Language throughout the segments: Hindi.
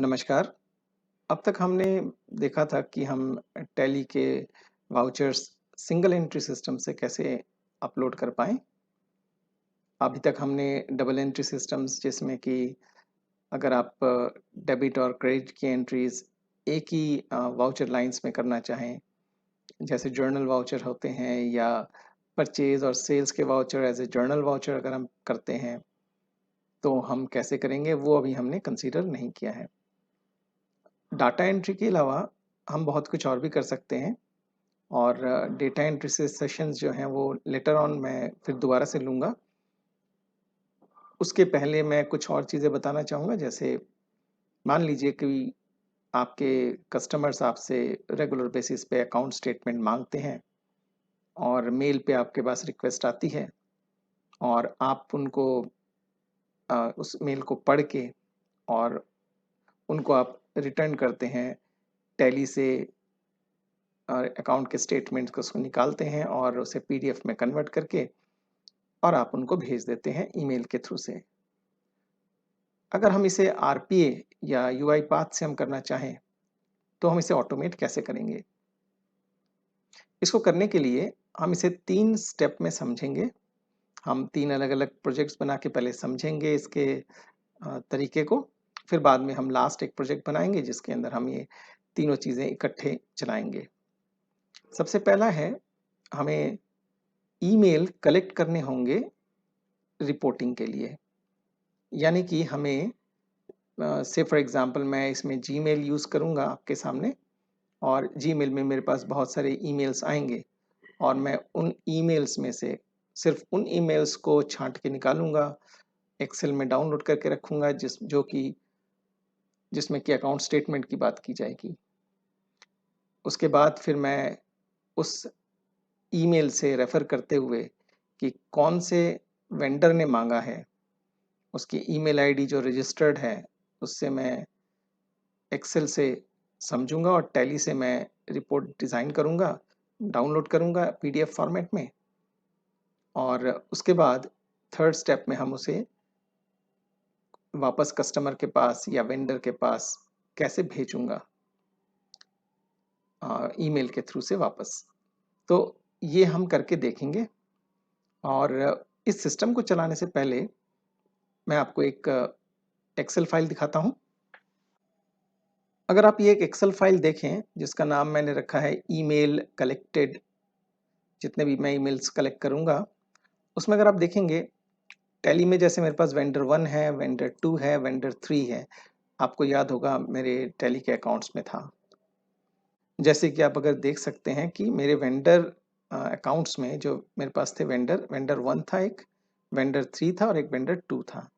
नमस्कार। अब तक हमने देखा था कि हम टैली के वाउचर्स सिंगल एंट्री सिस्टम से कैसे अपलोड कर पाएँ। अभी तक हमने डबल एंट्री सिस्टम्स जिसमें कि अगर आप डेबिट और क्रेडिट की एंट्रीज़ एक ही वाउचर लाइन्स में करना चाहें, जैसे जर्नल वाउचर होते हैं या परचेज़ और सेल्स के voucher as a journal voucher अगर हम करते हैं, तो हम कैसे करेंगे वो अभी हमने कंसीडर नहीं किया है। डाटा एंट्री के अलावा हम बहुत कुछ और भी कर सकते हैं और डेटा एंट्री से सेशंस जो हैं वो लेटर ऑन मैं फिर दोबारा से लूँगा। उसके पहले मैं कुछ और चीज़ें बताना चाहूँगा, जैसे मान लीजिए कि आपके कस्टमर्स आपसे रेगुलर बेसिस पे अकाउंट स्टेटमेंट माँगते हैं और मेल पे आपके पास रिक्वेस्ट आती है और आप उनको उस मेल को पढ़ के और उनको आप रिटर्न करते हैं टैली से अकाउंट के स्टेटमेंट्स को उसको निकालते हैं और उसे पीडीएफ में कन्वर्ट करके और आप उनको भेज देते हैं ईमेल के थ्रू से। अगर हम इसे आरपीए या यूआई पाथ से हम करना चाहें, तो हम इसे ऑटोमेट कैसे करेंगे? इसको करने के लिए हम इसे 3 स्टेप में समझेंगे। हम 3 अलग-अलग प्रोजेक्ट्स बना के पहले समझेंगे इसके तरीके को, फिर बाद में हम लास्ट एक प्रोजेक्ट बनाएँगे जिसके अंदर हम ये तीनों चीज़ें इकट्ठे चलाएँगे। सबसे पहला है, हमें ईमेल कलेक्ट करने होंगे रिपोर्टिंग के लिए। यानी कि हमें से फॉर एग्ज़ाम्पल मैं इसमें जीमेल यूज़ करूँगा आपके सामने और जीमेल में मेरे पास बहुत सारे ईमेल्स आएँगे और मैं उन ईमेल्स में से सिर्फ़ उन ईमेल्स को छाँट के निकालूँगा, एक्सेल में डाउनलोड करके रखूँगा जिसमें कि अकाउंट स्टेटमेंट की बात की जाएगी। उसके बाद फिर मैं उस ईमेल से रेफ़र करते हुए कि कौन से वेंडर ने माँगा है, उसकी ईमेल आईडी जो रजिस्टर्ड है, उससे मैं एक्सेल से समझूंगा और टैली से मैं रिपोर्ट डिज़ाइन करूंगा, डाउनलोड करूंगा पीडीएफ फॉर्मेट में और उसके बाद थर्ड स्टेप में हम उसे वापस कस्टमर के पास या वेंडर के पास कैसे भेजूंगा ईमेल के थ्रू से वापस। तो ये हम करके देखेंगे और इस सिस्टम को चलाने से पहले मैं आपको एक एक्सेल फाइल दिखाता हूँ। अगर आप ये एक एक्सेल फाइल देखें जिसका नाम मैंने रखा है ईमेल कलेक्टेड, जितने भी मैं ईमेल्स कलेक्ट करूंगा उसमें अगर आप देखेंगे टैली में जैसे मेरे पास वेंडर 1 है, वेंडर 2 है, वेंडर 3 है। आपको याद होगा मेरे टैली के अकाउंट्स में था। जैसे कि आप अगर देख सकते हैं कि मेरे वेंडर अकाउंट्स में जो मेरे पास थे वेंडर 1 था एक, वेंडर 3 था और एक वेंडर 2 था।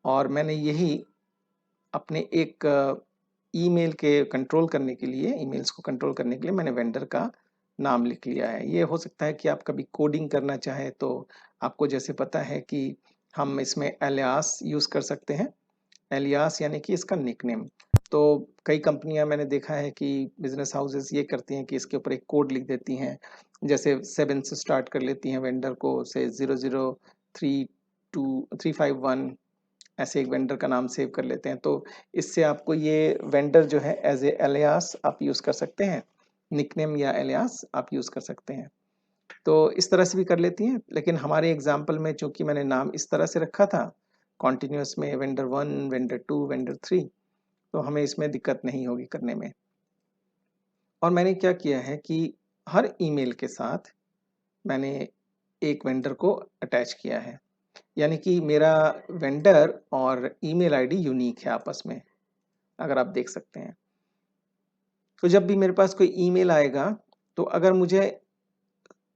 और मैंने यही अपने एक ईमेल के कंट्रोल करने के लिए, ईमेल्स को कंट्रोल करने के लिए मैंने वेंडर का नाम लिख लिया है। ये हो सकता है कि आप कभी कोडिंग करना चाहें तो आपको जैसे पता है कि हम इसमें एलियास यूज़ कर सकते हैं। एलियास यानी कि इसका निकनेम। तो कई कंपनियां मैंने देखा है कि बिजनेस हाउसेस ये करती हैं कि इसके ऊपर एक कोड लिख देती हैं, जैसे 7 से स्टार्ट कर लेती हैं वेंडर को, से 0032 351 ऐसे एक वेंडर का नाम सेव कर लेते हैं। तो इससे आपको ये वेंडर जो है एज ए एलियास आप यूज़ कर सकते हैं, निकनेम या एलियास आप यूज़ कर सकते हैं। तो इस तरह से भी कर लेती हैं, लेकिन हमारे एग्जाम्पल में चूंकि मैंने नाम इस तरह से रखा था कॉन्टिन्यूस में, वेंडर 1, वेंडर 2, वेंडर 3, तो हमें इसमें दिक्कत नहीं होगी करने में। और मैंने क्या किया है कि हर ईमेल के साथ मैंने एक वेंडर को अटैच किया है, यानी कि मेरा वेंडर और ईमेल आईडी यूनिक है आपस में, अगर आप देख सकते हैं। तो जब भी मेरे पास कोई ईमेल आएगा, तो अगर मुझे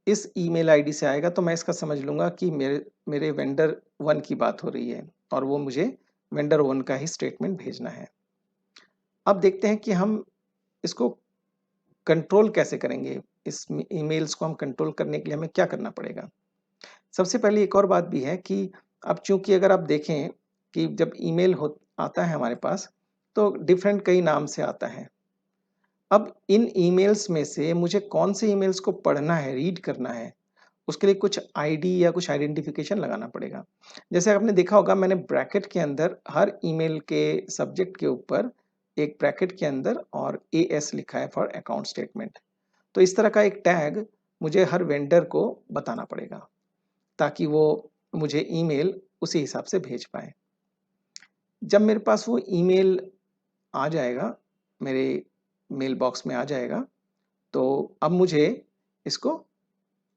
इस ईमेल आईडी से आएगा तो मैं इसका समझ लूँगा कि मेरे मेरे वेंडर 1 की बात हो रही है और वो मुझे वेंडर 1 का ही स्टेटमेंट भेजना है। अब देखते हैं कि हम इसको कंट्रोल कैसे करेंगे? इस ईमेल्स को हम कंट्रोल करने के लिए हमें क्या करना पड़ेगा? सबसे पहले एक और बात भी है कि अब चूँकि अगर आप देखें कि जब ईमेल हो आता है हमारे पास, तो डिफरेंट कई नाम से आता है। अब इन ईमेल्स में से मुझे कौन से ईमेल्स को पढ़ना है, रीड करना है, उसके लिए कुछ आईडी या कुछ आइडेंटिफिकेशन लगाना पड़ेगा। जैसे आपने देखा होगा, मैंने ब्रैकेट के अंदर हर ईमेल के सब्जेक्ट के ऊपर एक ब्रैकेट के अंदर और एएस लिखा है फॉर अकाउंट स्टेटमेंट। तो इस तरह का एक टैग मुझे हर वेंडर को बताना पड़ेगा ताकि वो मुझे ईमेल उसी हिसाब से भेज पाए। जब मेरे पास वो ईमेल आ जाएगा, मेरे मेल बॉक्स में आ जाएगा, तो अब मुझे इसको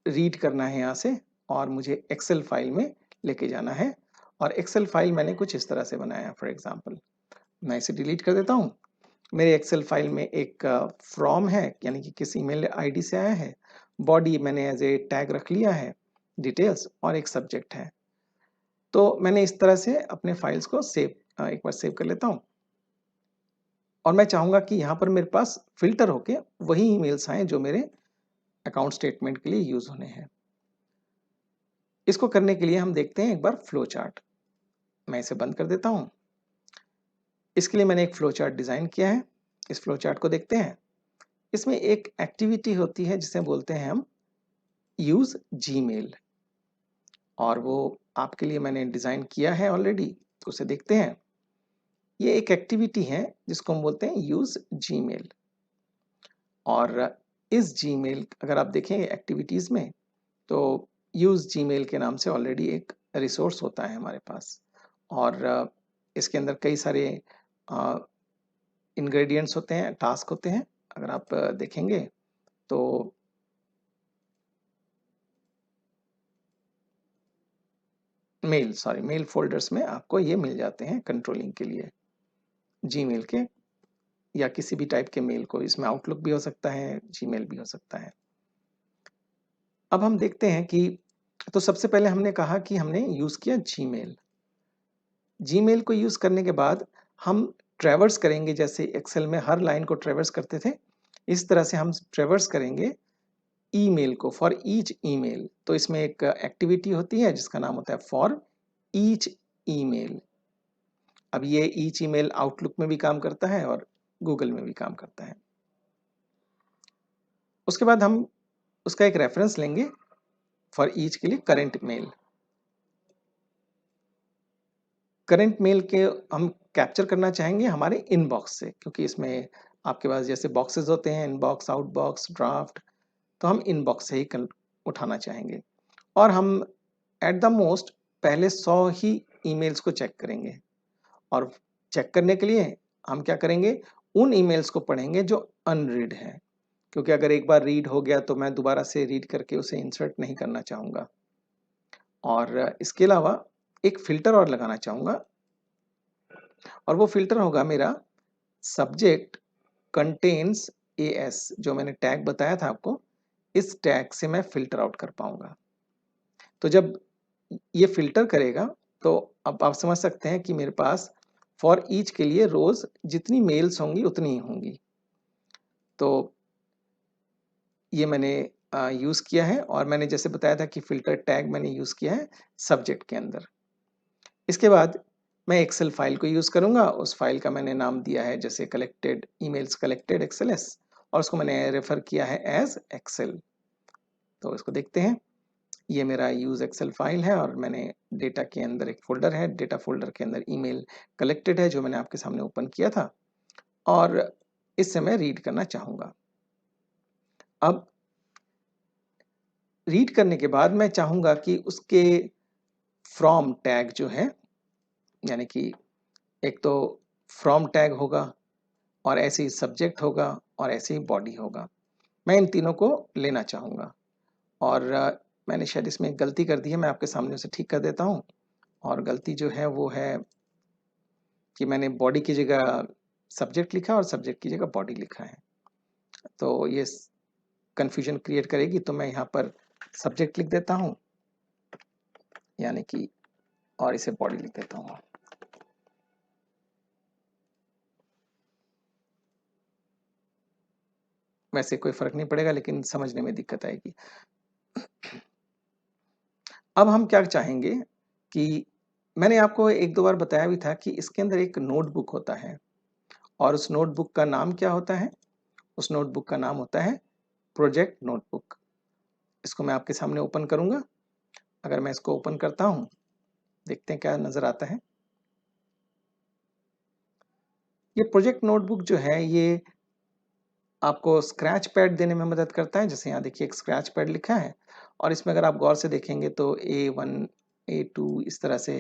रीड करना है यहाँ से और मुझे एक्सेल फाइल में लेके जाना है। और एक्सेल फाइल मैंने कुछ इस तरह से बनाया है। फॉर एग्जांपल मैं इसे डिलीट कर देता हूँ। मेरे एक्सेल फाइल में एक फ्रॉम है, यानी कि किस ईमेल आईडी से आया है। बॉडी मैंने एज ए टैग रख लिया है, डिटेल्स, और एक सब्जेक्ट है। तो मैंने इस तरह से अपने फाइल्स को एक बार सेव कर लेता हूँ। और मैं चाहूँगा कि यहाँ पर मेरे पास फिल्टर होके वही ईमेल्स आएँ जो मेरे अकाउंट स्टेटमेंट के लिए यूज़ होने हैं। इसको करने के लिए हम देखते हैं एक बार फ्लो चार्ट। मैं इसे बंद कर देता हूँ। इसके लिए मैंने एक फ्लो चार्ट डिज़ाइन किया है। इस फ्लो चार्ट को देखते हैं। इसमें एक एक्टिविटी होती है जिसे बोलते हैं हम यूज़ जीमेल, और वो आपके लिए मैंने डिज़ाइन किया है ऑलरेडी, तो उसे देखते हैं। ये एक एक्टिविटी है जिसको हम बोलते हैं यूज़ जीमेल। और इस जीमेल अगर आप देखें एक्टिविटीज़ में, तो यूज़ जीमेल के नाम से ऑलरेडी एक रिसोर्स होता है हमारे पास। और इसके अंदर कई सारे इंग्रेडिएंट्स होते हैं, टास्क होते हैं। अगर आप देखेंगे तो मेल फोल्डर्स में आपको ये मिल जाते हैं कंट्रोलिंग के लिए, जीमेल के या किसी भी टाइप के मेल को। इसमें आउटलुक भी हो सकता है, जीमेल भी हो सकता है। अब हम देखते हैं कि तो सबसे पहले हमने कहा कि हमने यूज़ किया जीमेल। जीमेल को यूज़ करने के बाद हम ट्रैवर्स करेंगे, जैसे एक्सेल में हर लाइन को ट्रैवर्स करते थे, इस तरह से हम ट्रैवर्स करेंगे ईमेल को फॉर ईच ईमेल। तो इसमें एक एक्टिविटी होती है जिसका नाम होता है फॉर ईच ईमेल। अब ये ईच ईमेल आउटलुक में भी काम करता है और गूगल में भी काम करता है। उसके बाद हम उसका एक रेफरेंस लेंगे फॉर ईच के लिए करंट मेल। करंट मेल के हम कैप्चर करना चाहेंगे हमारे इनबॉक्स से, क्योंकि इसमें आपके पास जैसे बॉक्सेस होते हैं, इनबॉक्स, आउटबॉक्स, ड्राफ्ट, तो हम इनबॉक्स से ही उठाना चाहेंगे। और हम एट द मोस्ट पहले 100 ही ईमेल्स को चेक करेंगे। और चेक करने के लिए हम क्या करेंगे, उन ईमेल्स को पढ़ेंगे जो अनरीड हैं, क्योंकि अगर एक बार रीड हो गया तो मैं दोबारा से रीड करके उसे इंसर्ट नहीं करना चाहूँगा। और इसके अलावा एक फ़िल्टर और लगाना चाहूँगा, और वो फ़िल्टर होगा मेरा सब्जेक्ट कंटेन्स एएस, जो मैंने टैग बताया था आपको। इस टैग से मैं फ़िल्टर आउट कर पाऊँगा। तो जब ये फ़िल्टर करेगा तो अब आप समझ सकते हैं कि मेरे पास फॉर ईच के लिए रोज़ जितनी मेल्स होंगी उतनी ही होंगी। तो ये मैंने यूज़ किया है, और मैंने जैसे बताया था कि फ़िल्टर टैग मैंने यूज़ किया है सब्जेक्ट के अंदर। इसके बाद मैं एक्सेल फाइल को यूज़ करूँगा। उस फाइल का मैंने नाम दिया है जैसे कलेक्टेड ईमेल्स कलेक्टेड एक्सएलएस, और उसको मैंने रेफ़र किया है एज़ एक्सेल। तो इसको देखते हैं। ये मेरा यूज़ एक्सेल फाइल है और मैंने डेटा के अंदर एक फ़ोल्डर है, डेटा फ़ोल्डर के अंदर ईमेल कलेक्टेड है जो मैंने आपके सामने ओपन किया था, और इससे मैं रीड करना चाहूँगा। अब रीड करने के बाद मैं चाहूँगा कि उसके फ्रॉम टैग जो है, यानी कि एक तो फ्रॉम टैग होगा, और ऐसे ही सब्जेक्ट होगा, और ऐसे ही बॉडी होगा। मैं इन तीनों को लेना चाहूँगा। और मैंने शायद इसमें एक गलती कर दी है, मैं आपके सामने उसे ठीक कर देता हूँ। और गलती जो है वो है कि मैंने बॉडी की जगह सब्जेक्ट लिखा और सब्जेक्ट की जगह बॉडी लिखा है, तो ये कन्फ्यूजन क्रिएट करेगी। तो मैं यहाँ पर सब्जेक्ट लिख देता हूँ, यानी कि, और इसे बॉडी लिख देता हूँ। वैसे कोई फर्क नहीं पड़ेगा, लेकिन समझने में दिक्कत आएगी। अब हम क्या चाहेंगे कि मैंने आपको एक दो बार बताया भी था कि इसके अंदर एक नोटबुक होता है, और उस नोटबुक का नाम क्या होता है? उस नोटबुक का नाम होता है प्रोजेक्ट नोटबुक। इसको मैं आपके सामने ओपन करूंगा। अगर मैं इसको ओपन करता हूं, देखते हैं क्या नजर आता है। ये प्रोजेक्ट नोटबुक जो है ये आपको स्क्रैच पैड देने में मदद करता है। जैसे यहाँ देखिए एक स्क्रैच पैड लिखा है और इसमें अगर आप गौर से देखेंगे तो A1 A2 इस तरह से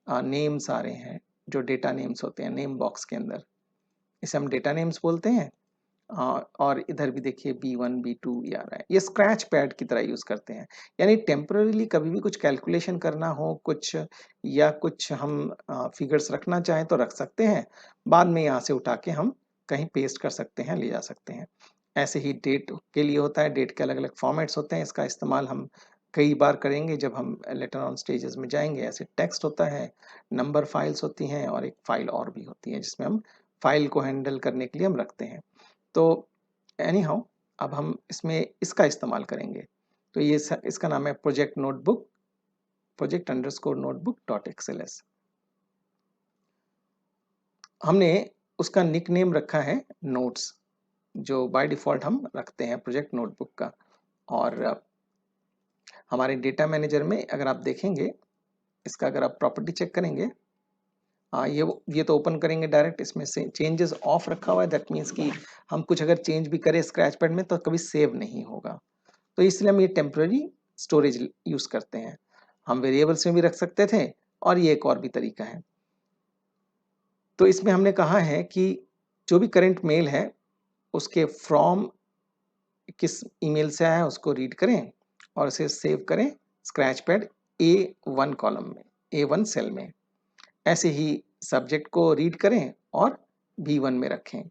नेम्स आ रहे हैं, जो डेटा नेम्स होते हैं नेम बॉक्स के अंदर, इसे हम डेटा नेम्स बोलते हैं। और इधर भी देखिए B1 B2 ये आ रहा है। ये स्क्रैच पैड की तरह यूज करते हैं, यानी टेम्पररीली कभी भी कुछ कैलकुलेशन करना हो कुछ, या कुछ हम फिगर्स रखना चाहें तो रख सकते हैं, बाद में यहाँ से उठा के हम कहीं पेस्ट कर सकते हैं, ले जा सकते हैं। ऐसे ही डेट के लिए होता है, डेट के अलग अलग फॉर्मेट्स होते हैं, इसका इस्तेमाल हम कई बार करेंगे जब हम लेटर ऑन स्टेजेस में जाएंगे। ऐसे टेक्स्ट होता है, नंबर फाइल्स होती हैं और एक फाइल और भी होती है जिसमें हम फाइल को हैंडल करने के लिए हम रखते हैं। तो एनी हाउ अब हम इसमें इसका इस्तेमाल करेंगे। तो ये इसका नाम है project notebook, project underscore notebook dot XLS। हमने उसका निक नेम रखा है नोट्स, जो बाय डिफॉल्ट हम रखते हैं प्रोजेक्ट नोटबुक का। और हमारे डेटा मैनेजर में अगर आप देखेंगे, इसका अगर आप प्रॉपर्टी चेक करेंगे, हाँ ये तो ओपन करेंगे डायरेक्ट, इसमें से चेंजेस ऑफ रखा हुआ है। दैट मीन्स कि हम कुछ अगर चेंज भी करें स्क्रैच पैड में तो कभी सेव नहीं होगा, तो इसलिए हम ये टेम्पररी स्टोरेज यूज करते हैं। हम वेरिएबल्स में भी रख सकते थे और ये एक और भी तरीका है। तो इसमें हमने कहा है कि जो भी करंट मेल है उसके फ्रॉम किस ईमेल से आया है उसको रीड करें और उसे सेव करें स्क्रैच पैड A1 कॉलम में, A1 सेल में। ऐसे ही सब्जेक्ट को रीड करें और B1 में रखें।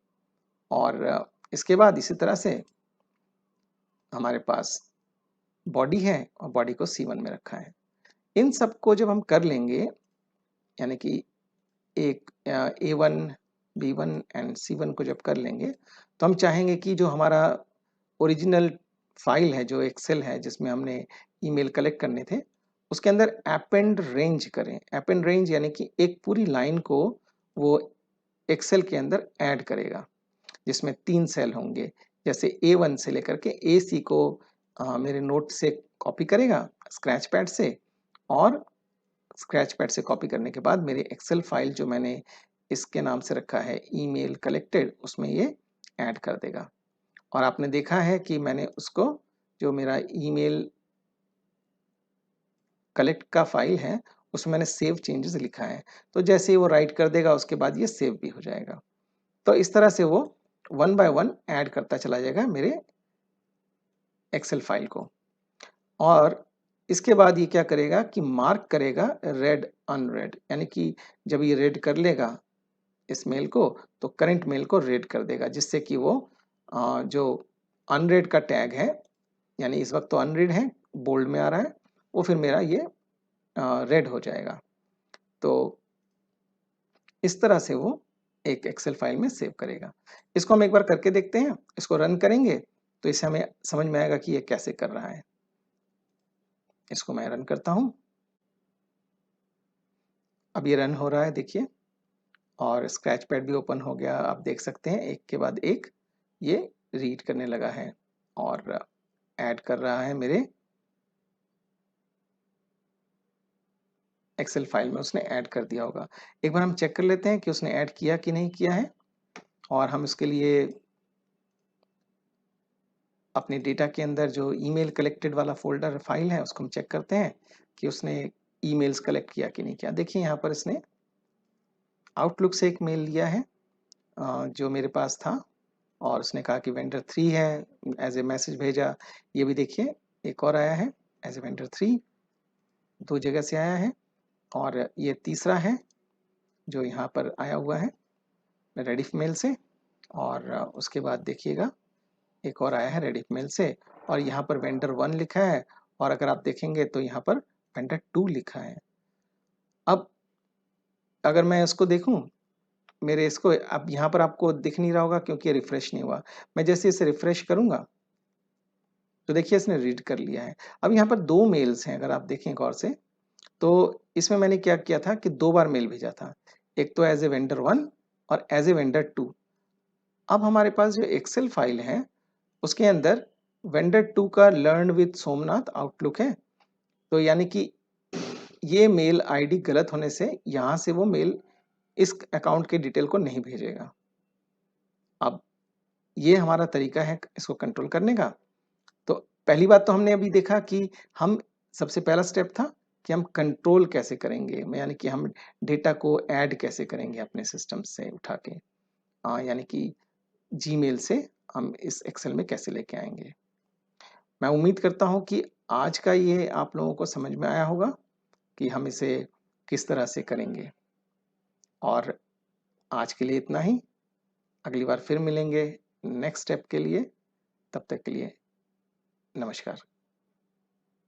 और इसके बाद इसी तरह से हमारे पास बॉडी है और बॉडी को C1 में रखा है। इन सबको जब हम कर लेंगे, यानी कि एक A1 B1 एंड C1 को जब कर लेंगे, तो हम चाहेंगे कि जो हमारा ओरिजिनल फाइल है, जो एक्सेल है जिसमें हमने ईमेल कलेक्ट करने थे, उसके अंदर अपेंड रेंज करें। अपेंड रेंज यानी कि एक पूरी लाइन को वो एक्सेल के अंदर ऐड करेगा, जिसमें 3 सेल होंगे। जैसे A1 से लेकर के AC को मेरे नोट से कॉपी करेगा स्क्रैच पैड से, और स्क्रैच पैड से कॉपी करने के बाद मेरी एक्सेल फाइल जो मैंने इसके नाम से रखा है ईमेल कलेक्टेड, उसमें ये ऐड कर देगा। और आपने देखा है कि मैंने उसको, जो मेरा ईमेल कलेक्ट का फाइल है उसमें मैंने सेव चेंजेस लिखा है, तो जैसे ही वो राइट कर देगा उसके बाद ये सेव भी हो जाएगा। तो इस तरह से वो 1 बाय 1 ऐड करता चला जाएगा मेरे एक्सेल फाइल को। और इसके बाद ये क्या करेगा कि मार्क करेगा रेड अनरेड, यानी कि जब ये रेड कर लेगा इस मेल को तो करंट मेल को रेड कर देगा, जिससे कि वो जो अनरेड का टैग है, यानी इस वक्त तो अनरेड है, बोल्ड में आ रहा है, वो फिर मेरा ये रेड हो जाएगा। तो इस तरह से वो एक एक्सेल फाइल में सेव करेगा। इसको हम एक बार करके देखते हैं, इसको रन करेंगे तो इससे हमें समझ में आएगा कि ये कैसे कर रहा है। इसको मैं रन करता हूं, अब ये रन हो रहा है देखिए, और स्क्रैच पैड भी ओपन हो गया। आप देख सकते हैं एक के बाद एक ये रीड करने लगा है और ऐड कर रहा है मेरे एक्सेल फाइल में, उसने ऐड कर दिया होगा। एक बार हम चेक कर लेते हैं कि उसने ऐड किया कि नहीं किया है, और हम इसके लिए अपने डेटा के अंदर जो ईमेल कलेक्टेड वाला फोल्डर फाइल है उसको हम चेक करते हैं कि उसने ईमेल्स कलेक्ट किया कि नहीं किया। देखिए यहाँ पर इसने आउटलुक से एक मेल लिया है जो मेरे पास था, और उसने कहा कि वेंडर 3 है, एज ए मैसेज भेजा। ये भी देखिए एक और आया है एज ए वेंडर 3, 2 जगह से आया है। और ये तीसरा है जो यहाँ पर आया हुआ है रेडिफ मेल से, और उसके बाद देखिएगा एक और आया है रेडिफ मेल से, और यहाँ पर वेंडर 1 लिखा है, और अगर आप देखेंगे तो यहाँ पर वेंडर 2 लिखा है। अब अगर मैं इसको देखूं, मेरे इसको अब यहाँ पर आपको दिख नहीं रहा होगा क्योंकि ये रिफ्रेश नहीं हुआ। मैं जैसे इसे रिफ्रेश करूंगा तो देखिए इसने रीड कर लिया है। अब यहाँ पर 2 मेल्स हैं, अगर आप देखें गौर से, तो इसमें मैंने क्या किया था कि 2 बार मेल भेजा था, एक तो एज ए वेंडर 1 और एज ए वेंडर 2। अब हमारे पास जो एक्सेल फाइल है उसके अंदर वेंडर 2 का लर्न विद सोमनाथ आउटलुक है, तो यानी कि ये मेल आईडी गलत होने से यहाँ से वो मेल इस अकाउंट के डिटेल को नहीं भेजेगा। अब ये हमारा तरीका है इसको कंट्रोल करने का। तो पहली बात तो हमने अभी देखा कि हम सबसे पहला स्टेप था कि हम कंट्रोल कैसे करेंगे, यानी कि हम डेटा को ऐड कैसे करेंगे अपने सिस्टम से उठा के, यानी कि जीमेल से हम इस एक्सेल में कैसे लेके आएंगे। मैं उम्मीद करता हूँ कि आज का ये आप लोगों को समझ में आया होगा कि हम इसे किस तरह से करेंगे। और आज के लिए इतना ही, अगली बार फिर मिलेंगे नेक्स्ट स्टेप के लिए। तब तक के लिए नमस्कार।